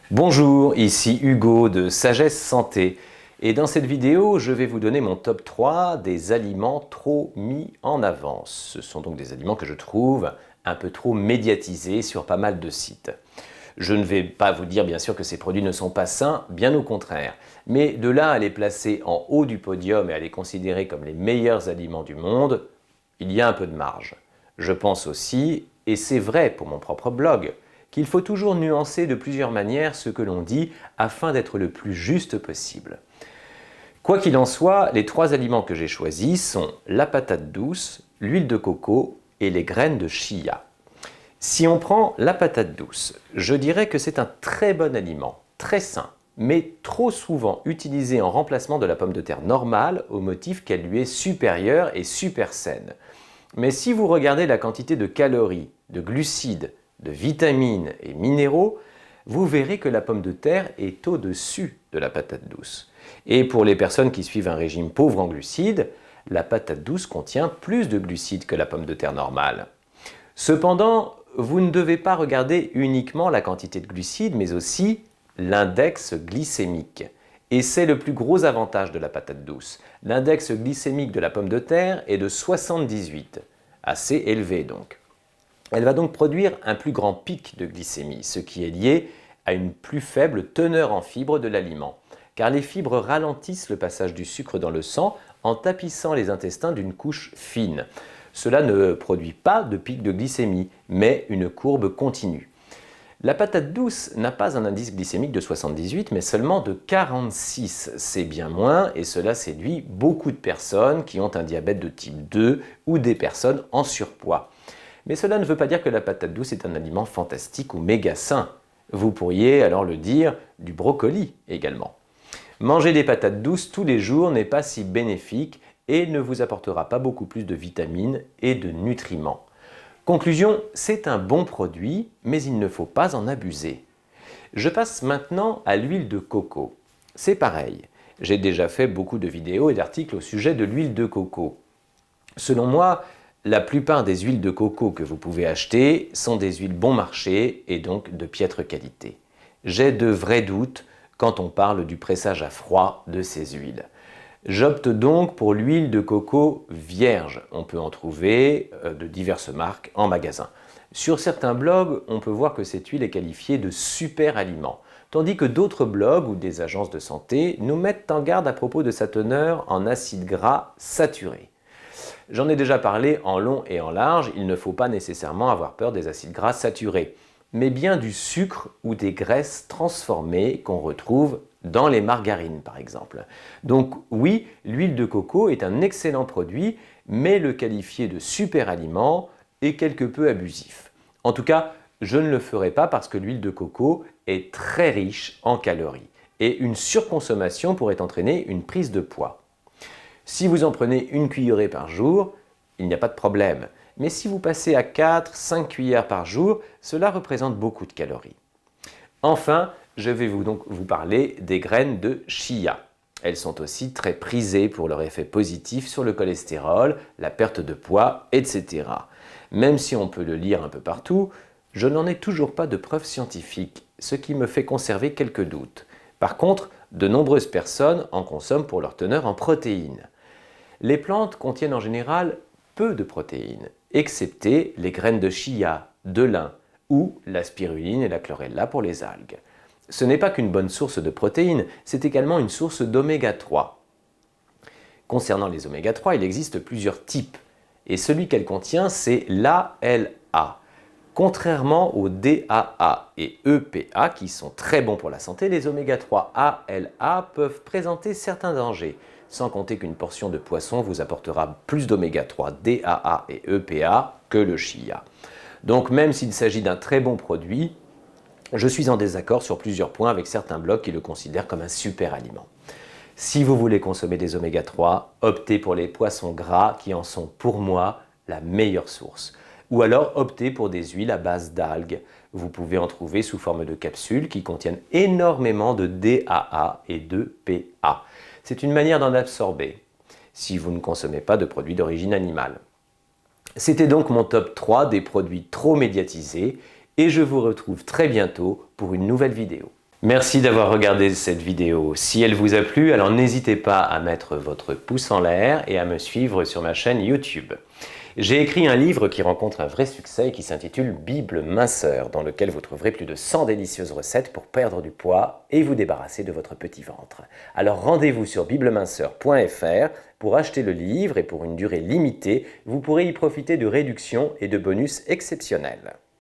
Bonjour, ici Hugo de Sagesse Santé et dans cette vidéo je vais vous donner mon top 3 des aliments trop mis en avant. Ce sont donc des aliments que je trouve un peu trop médiatisés sur pas mal de sites. Je ne vais pas vous dire bien sûr que ces produits ne sont pas sains, bien au contraire, mais de là à les placer en haut du podium et à les considérer comme les meilleurs aliments du monde, il y a un peu de marge. Je pense aussi, et c'est vrai pour mon propre blog, qu'il faut toujours nuancer de plusieurs manières ce que l'on dit afin d'être le plus juste possible. Quoi qu'il en soit, les trois aliments que j'ai choisis sont la patate douce, l'huile de coco et les graines de chia. Si on prend la patate douce, je dirais que c'est un très bon aliment, très sain, mais trop souvent utilisé en remplacement de la pomme de terre normale au motif qu'elle lui est supérieure et super saine. Mais si vous regardez la quantité de calories, de glucides, de vitamines et minéraux, vous verrez que la pomme de terre est au-dessus de la patate douce. Et pour les personnes qui suivent un régime pauvre en glucides, la patate douce contient plus de glucides que la pomme de terre normale. Cependant, vous ne devez pas regarder uniquement la quantité de glucides, mais aussi l'index glycémique. Et c'est le plus gros avantage de la patate douce. L'index glycémique de la pomme de terre est de 78, assez élevé donc. Elle va donc produire un plus grand pic de glycémie, ce qui est lié à une plus faible teneur en fibres de l'aliment, car les fibres ralentissent le passage du sucre dans le sang en tapissant les intestins d'une couche fine. Cela ne produit pas de pic de glycémie, mais une courbe continue. La patate douce n'a pas un indice glycémique de 78, mais seulement de 46. C'est bien moins et cela séduit beaucoup de personnes qui ont un diabète de type 2 ou des personnes en surpoids. Mais cela ne veut pas dire que la patate douce est un aliment fantastique ou méga sain. Vous pourriez alors le dire du brocoli également. Manger des patates douces tous les jours n'est pas si bénéfique et ne vous apportera pas beaucoup plus de vitamines et de nutriments. Conclusion, c'est un bon produit, mais il ne faut pas en abuser. Je passe maintenant à l'huile de coco. C'est pareil, j'ai déjà fait beaucoup de vidéos et d'articles au sujet de l'huile de coco. Selon moi, la plupart des huiles de coco que vous pouvez acheter sont des huiles bon marché et donc de piètre qualité. J'ai de vrais doutes quand on parle du pressage à froid de ces huiles. J'opte donc pour l'huile de coco vierge. On peut en trouver de diverses marques en magasin. Sur certains blogs, on peut voir que cette huile est qualifiée de super aliment, tandis que d'autres blogs ou des agences de santé nous mettent en garde à propos de sa teneur en acides gras saturés. J'en ai déjà parlé en long et en large, il ne faut pas nécessairement avoir peur des acides gras saturés, mais bien du sucre ou des graisses transformées qu'on retrouve dans les margarines par exemple. Donc oui, l'huile de coco est un excellent produit, mais le qualifier de super aliment est quelque peu abusif. En tout cas, je ne le ferai pas parce que l'huile de coco est très riche en calories et une surconsommation pourrait entraîner une prise de poids. Si vous en prenez une cuillerée par jour, il n'y a pas de problème. Mais si vous passez à 4-5 cuillères par jour, cela représente beaucoup de calories. Enfin, je vais donc vous parler des graines de chia. Elles sont aussi très prisées pour leur effet positif sur le cholestérol, la perte de poids, etc. Même si on peut le lire un peu partout, je n'en ai toujours pas de preuves scientifiques, ce qui me fait conserver quelques doutes. Par contre, de nombreuses personnes en consomment pour leur teneur en protéines. Les plantes contiennent en général peu de protéines, excepté les graines de chia, de lin ou la spiruline et la chlorella pour les algues. Ce n'est pas qu'une bonne source de protéines, c'est également une source d'oméga 3. Concernant les oméga 3, il existe plusieurs types, et celui qu'elle contient, c'est l'ALA. Contrairement aux DAA et EPA qui sont très bons pour la santé, les oméga 3 ALA peuvent présenter certains dangers, sans compter qu'une portion de poisson vous apportera plus d'oméga 3 DAA et EPA que le chia. Donc même s'il s'agit d'un très bon produit, je suis en désaccord sur plusieurs points avec certains blogs qui le considèrent comme un super aliment. Si vous voulez consommer des oméga 3, optez pour les poissons gras qui en sont pour moi la meilleure source. Ou alors optez pour des huiles à base d'algues. Vous pouvez en trouver sous forme de capsules qui contiennent énormément de DAA et d'EPA. C'est une manière d'en absorber, si vous ne consommez pas de produits d'origine animale. C'était donc mon top 3 des produits trop médiatisés et je vous retrouve très bientôt pour une nouvelle vidéo. Merci d'avoir regardé cette vidéo. Si elle vous a plu, alors n'hésitez pas à mettre votre pouce en l'air et à me suivre sur ma chaîne YouTube. J'ai écrit un livre qui rencontre un vrai succès et qui s'intitule Bible minceur, dans lequel vous trouverez plus de 100 délicieuses recettes pour perdre du poids et vous débarrasser de votre petit ventre. Alors rendez-vous sur bibleminceur.fr pour acheter le livre et pour une durée limitée, vous pourrez y profiter de réductions et de bonus exceptionnels.